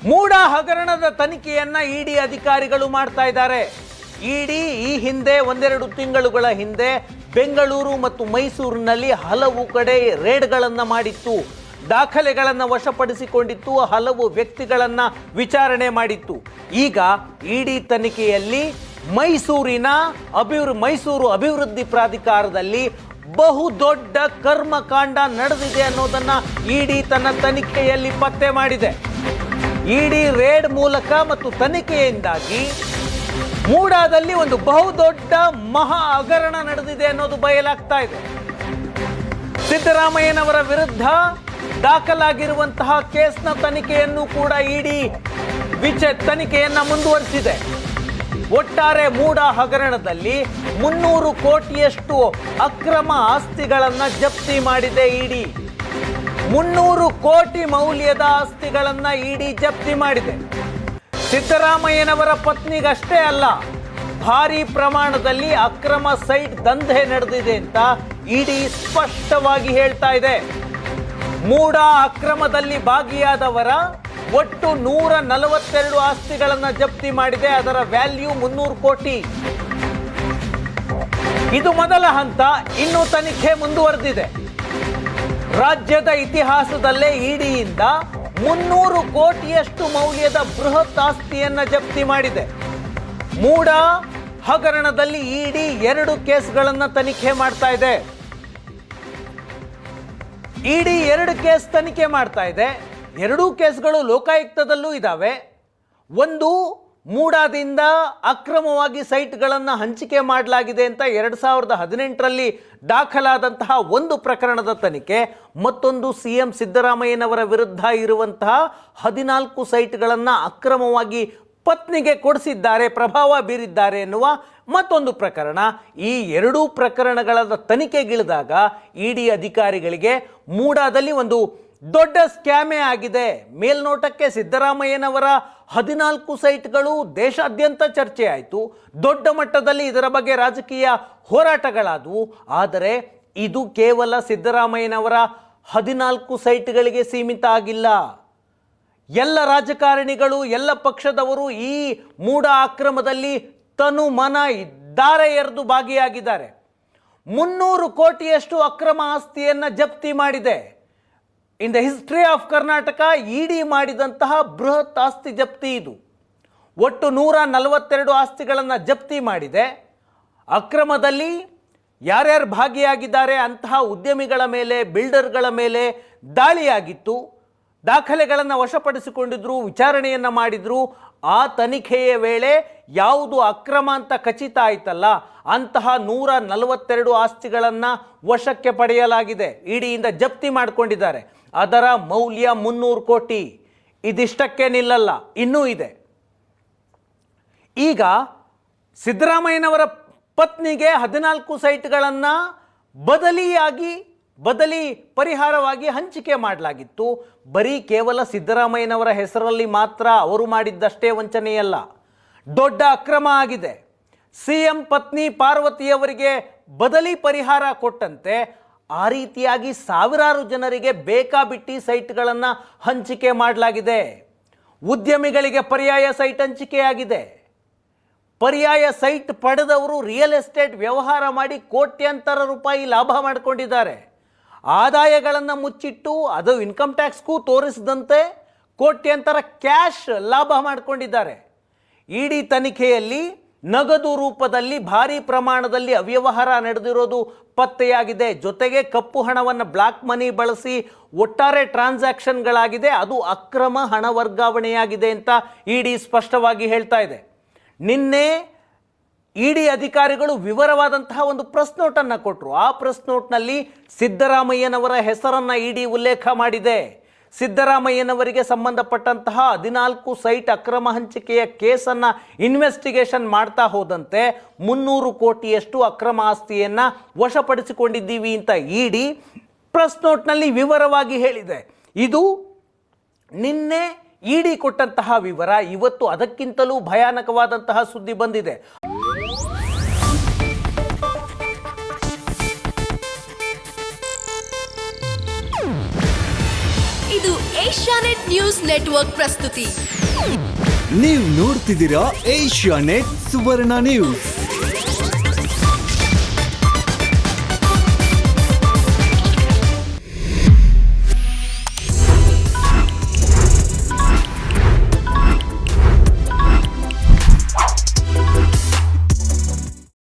ಮೂಡ ಹಗರಣದ ತನಿಖೆಯನ್ನ ಇಡಿ ಅಧಿಕಾರಿಗಳು ಮಾಡ್ತಾ ಇದ್ದಾರೆ. ಇಡಿ ಈ ಹಿಂದೆ ಒಂದೆರಡು ತಿಂಗಳುಗಳ ಹಿಂದೆ ಬೆಂಗಳೂರು ಮತ್ತು ಮೈಸೂರಿನಲ್ಲಿ ಹಲವು ಕಡೆ ರೇಡ್ಗಳನ್ನು ಮಾಡಿತ್ತು, ದಾಖಲೆಗಳನ್ನು ವಶಪಡಿಸಿಕೊಂಡಿತ್ತು, ಹಲವು ವ್ಯಕ್ತಿಗಳನ್ನ ವಿಚಾರಣೆ ಮಾಡಿತ್ತು. ಈಗ ಇಡಿ ತನಿಖೆಯಲ್ಲಿ ಮೈಸೂರು ಅಭಿವೃದ್ಧಿ ಪ್ರಾಧಿಕಾರದಲ್ಲಿ ಬಹುದೊಡ್ಡ ಕರ್ಮಕಾಂಡ ನಡೆದಿದೆ ಅನ್ನೋದನ್ನ ಇಡಿ ತನ್ನ ತನಿಖೆಯಲ್ಲಿ ಪತ್ತೆ ಮಾಡಿದೆ. ಇಡಿ ರೇಡ್ ಮೂಲಕ ಮತ್ತು ತನಿಖೆಯಿಂದಾಗಿ ಮೂಡಾದಲ್ಲಿ ಒಂದು ಬಹುದೊಡ್ಡ ಮಹಾ ಹಗರಣ ನಡೆದಿದೆ ಅನ್ನೋದು ಬಯಲಾಗ್ತಾ ಇದೆ. ಸಿದ್ದರಾಮಯ್ಯನವರ ವಿರುದ್ಧ ದಾಖಲಾಗಿರುವಂತಹ ಕೇಸ್ನ ತನಿಖೆಯನ್ನು ಕೂಡ ಇಡಿ ತನಿಖೆಯನ್ನ ಮುಂದುವರಿಸಿದೆ. ಒಟ್ಟಾರೆ ಮೂಡ ಹಗರಣದಲ್ಲಿ 300 ಕೋಟಿಯಷ್ಟು ಅಕ್ರಮ ಆಸ್ತಿಗಳನ್ನ ಜಪ್ತಿ ಮಾಡಿದೆ ಇಡಿ. 300 ಕೋಟಿ ಮೌಲ್ಯದ ಆಸ್ತಿಗಳನ್ನ ಇಡಿ ಜಪ್ತಿ ಮಾಡಿದೆ. ಸಿದ್ದರಾಮಯ್ಯನವರ ಪತ್ನಿಗಷ್ಟೇ ಅಲ್ಲ, ಭಾರಿ ಪ್ರಮಾಣದಲ್ಲಿ ಅಕ್ರಮ ಸೈಟ್ ದಂಧೆ ನಡೆದಿದೆ ಅಂತ ಇಡಿ ಸ್ಪಷ್ಟವಾಗಿ ಹೇಳ್ತಾ ಇದೆ. ಮೂಡ ಅಕ್ರಮದಲ್ಲಿ ಭಾಗಿಯಾದವರ ಒಟ್ಟು 142 ಆಸ್ತಿಗಳನ್ನ ಜಪ್ತಿ ಮಾಡಿದೆ. ಅದರ ವ್ಯಾಲ್ಯೂ 300 ಕೋಟಿ. ಇದು ಮೊದಲ ಹಂತ. ಇನ್ನು ತನಿಖೆ ಮುಂದುವರೆದಿದೆ. ರಾಜ್ಯದ ಇತಿಹಾಸದಲ್ಲೇ ಇಡಿಯಿಂದ 300 ಕೋಟಿಯಷ್ಟು ಮೌಲ್ಯದ ಬೃಹತ್ ಆಸ್ತಿಯನ್ನ ಜಪ್ತಿ ಮಾಡಿದೆ. ಮೂಡ ಹಗರಣದಲ್ಲಿ ಇಡಿ 2 ಕೇಸ್ಗಳನ್ನ ತನಿಖೆ ಮಾಡ್ತಾ ಇದೆ. ಇಡಿ 2 ಕೇಸ್ ತನಿಖೆ ಮಾಡ್ತಾ ಇದೆ. 2 ಕೇಸ್ಗಳು ಲೋಕಾಯುಕ್ತದಲ್ಲೂ ಇದ್ದಾವೆ. ಒಂದು ಮೂಡಾದಿಂದ ಅಕ್ರಮವಾಗಿ ಸೈಟ್ಗಳನ್ನು ಹಂಚಿಕೆ ಮಾಡಲಾಗಿದೆ ಅಂತ 2018ರಲ್ಲಿ ದಾಖಲಾದಂತಹ ಒಂದು ಪ್ರಕರಣದ ತನಿಖೆ, ಮತ್ತೊಂದು ಸಿಎಂ ಸಿದ್ದರಾಮಯ್ಯನವರ ವಿರುದ್ಧ ಇರುವಂತಹ 14 ಸೈಟ್ಗಳನ್ನು ಅಕ್ರಮವಾಗಿ ಪತ್ನಿಗೆ ಕೊಡಿಸಿದ್ದಾರೆ, ಪ್ರಭಾವ ಬೀರಿದ್ದಾರೆ ಎನ್ನುವ ಮತ್ತೊಂದು ಪ್ರಕರಣ. ಈ 2 ಪ್ರಕರಣಗಳ ತನಿಖೆಗಿಳಿದಾಗ ಇಡಿ ಅಧಿಕಾರಿಗಳಿಗೆ ಮೂಡಾದಲ್ಲಿ ಒಂದು ದೊಡ್ಡ ಸ್ಕ್ಯಾಮೇ ಆಗಿದೆ. ಮೇಲ್ನೋಟಕ್ಕೆ ಸಿದ್ದರಾಮಯ್ಯನವರ 14 ಸೈಟ್ಗಳು ದೇಶಾದ್ಯಂತ ಚರ್ಚೆ ಆಯಿತು, ದೊಡ್ಡ ಮಟ್ಟದಲ್ಲಿ ಇದರ ಬಗ್ಗೆ ರಾಜಕೀಯ ಹೋರಾಟಗಳಾದವು. ಆದರೆ ಇದು ಕೇವಲ ಸಿದ್ದರಾಮಯ್ಯನವರ 14 ಸೈಟ್ಗಳಿಗೆ ಸೀಮಿತ ಆಗಿಲ್ಲ. ಎಲ್ಲ ರಾಜಕಾರಣಿಗಳು, ಎಲ್ಲ ಪಕ್ಷದವರು ಈ ಮೂಡ ಅಕ್ರಮದಲ್ಲಿ ತನು ಮನ ದಾರೆ ಎರೆದು ಭಾಗಿಯಾಗಿದ್ದಾರೆ. 300 ಕೋಟಿಯಷ್ಟು ಅಕ್ರಮ ಆಸ್ತಿಯನ್ನು ಜಪ್ತಿ ಮಾಡಿದೆ. In the history of Karnataka ED ಮಾಡಿದಂತಹ ಬೃಹತ್ ಆಸ್ತಿ ಜಪ್ತಿ ಇದು. ಒಟ್ಟು 142 ಆಸ್ತಿಗಳನ್ನು ಜಪ್ತಿ ಮಾಡಿದೆ. ಅಕ್ರಮದಲ್ಲಿ ಯಾರ್ಯಾರು ಭಾಗಿಯಾಗಿದ್ದಾರೆ ಅಂತಹ ಉದ್ಯಮಿಗಳ ಮೇಲೆ, ಬಿಲ್ಡರ್ಗಳ ಮೇಲೆ ದಾಳಿಯಾಗಿತ್ತು. ದಾಖಲೆಗಳನ್ನು ವಶಪಡಿಸಿಕೊಂಡಿದ್ರು, ವಿಚಾರಣೆಯನ್ನು ಮಾಡಿದ್ರು. ಆ ತನಿಖೆಯ ವೇಳೆ ಯಾವುದು ಅಕ್ರಮ ಅಂತ ಖಚಿತ ಆಯ್ತಲ್ಲ, ಅಂತಹ 142 ಆಸ್ತಿಗಳನ್ನು ವಶಕ್ಕೆ ಪಡೆಯಲಾಗಿದೆ, ಇಡಿಯಿಂದ ಜಪ್ತಿ ಮಾಡಿಕೊಂಡಿದ್ದಾರೆ. ಅದರ ಮೌಲ್ಯ 300 ಕೋಟಿ. ಇದಿಷ್ಟಕ್ಕೆ ನಿಲ್ಲಲ್ಲ, ಇನ್ನೂ ಇದೆ. ಈಗ ಸಿದ್ದರಾಮಯ್ಯನವರ ಪತ್ನಿಗೆ 14 ಸೈಟ್ಗಳನ್ನು ಬದಲಿ ಪರಿಹಾರವಾಗಿ ಹಂಚಿಕೆ ಮಾಡಲಾಗಿತ್ತು. ಬರೀ ಕೇವಲ ಸಿದ್ದರಾಮಯ್ಯನವರ ಹೆಸರಲ್ಲಿ ಮಾತ್ರ ಅವರು ಮಾಡಿದ್ದಷ್ಟೇ ವಂಚನೆಯಲ್ಲ, ದೊಡ್ಡ ಅಕ್ರಮ ಆಗಿದೆ. ಸಿಎಂ ಪತ್ನಿ ಪಾರ್ವತಿಯವರಿಗೆ ಬದಲಿ ಪರಿಹಾರ ಕೊಟ್ಟಂತೆ ಆ ರೀತಿಯಾಗಿ ಸಾವಿರಾರು ಜನರಿಗೆ ಬೇಕಾಬಿಟ್ಟಿ ಸೈಟ್ಗಳನ್ನು ಹಂಚಿಕೆ ಮಾಡಲಾಗಿದೆ. ಉದ್ಯಮಿಗಳಿಗೆ ಪರ್ಯಾಯ ಸೈಟ್ ಹಂಚಿಕೆಯಾಗಿದೆ. ಪರ್ಯಾಯ ಸೈಟ್ ಪಡೆದವರು ರಿಯಲ್ ಎಸ್ಟೇಟ್ ವ್ಯವಹಾರ ಮಾಡಿ ಕೋಟ್ಯಾಂತರ ರೂಪಾಯಿ ಲಾಭ ಮಾಡಿಕೊಂಡಿದ್ದಾರೆ. ಆದಾಯಗಳನ್ನು ಮುಚ್ಚಿಟ್ಟು ಅದು ಇನ್ಕಮ್ ಟ್ಯಾಕ್ಸ್ಗೂ ತೋರಿಸದಂತೆ ಕೋಟ್ಯಾಂತರ ಕ್ಯಾಶ್ ಲಾಭ ಮಾಡಿಕೊಂಡಿದ್ದಾರೆ. ಇಡಿ ತನಿಖೆಯಲ್ಲಿ ನಗದು ರೂಪದಲ್ಲಿ ಭಾರಿ ಪ್ರಮಾಣದಲ್ಲಿ ಅವ್ಯವಹಾರ ನಡೆದಿರೋದು ಪತ್ತೆಯಾಗಿದೆ. ಜೊತೆಗೆ ಕಪ್ಪು ಹಣವನ್ನು, ಬ್ಲಾಕ್ ಮನಿ ಬಳಸಿ ಒಟ್ಟಾರೆ ಟ್ರಾನ್ಸಾಕ್ಷನ್ಗಳಾಗಿದೆ. ಅದು ಅಕ್ರಮ ಹಣ ವರ್ಗಾವಣೆಯಾಗಿದೆ ಅಂತ ಇಡಿ ಸ್ಪಷ್ಟವಾಗಿ ಹೇಳ್ತಾ ಇದೆ. ನಿನ್ನೆ ಇಡಿ ಅಧಿಕಾರಿಗಳು ವಿವರವಾದಂತಹ ಒಂದು ಪ್ರೆಸ್ ನೋಟನ್ನು ಕೊಟ್ಟರು. ಆ ಪ್ರೆಸ್ ನೋಟ್ನಲ್ಲಿ ಸಿದ್ದರಾಮಯ್ಯನವರ ಹೆಸರನ್ನು ಇಡಿ ಉಲ್ಲೇಖ ಮಾಡಿದೆ. ಸಿದ್ದರಾಮಯ್ಯನವರಿಗೆ ಸಂಬಂಧಪಟ್ಟಂತಹ 14 ಸೈಟ್ ಅಕ್ರಮ ಹಂಚಿಕೆಯ ಕೇಸನ್ನು ಇನ್ವೆಸ್ಟಿಗೇಷನ್ ಮಾಡ್ತಾ ಹೋದಂತೆ 300 ಕೋಟಿಯಷ್ಟು ಅಕ್ರಮ ಆಸ್ತಿಯನ್ನು ವಶಪಡಿಸಿಕೊಂಡಿದ್ದೀವಿ ಅಂತ ಇಡಿ ಪ್ರೆಸ್ ನೋಟ್ನಲ್ಲಿ ವಿವರವಾಗಿ ಹೇಳಿದೆ. ಇದು ನಿನ್ನೆ ಇಡಿ ಕೊಟ್ಟಂತಹ ವಿವರ. ಇವತ್ತು ಅದಕ್ಕಿಂತಲೂ ಭಯಾನಕವಾದಂತಹ ಸುದ್ದಿ ಬಂದಿದೆ. ಇದು ಏಷ್ಯಾನೆಟ್ ನ್ಯೂಸ್ ನೆಟ್ವರ್ಕ್ ಪ್ರಸ್ತುತಿ. ನೀವು ನೋಡ್ತಿದ್ದೀರಾ ಏಷ್ಯಾನೆಟ್ ಸುವರ್ಣ ನ್ಯೂಸ್.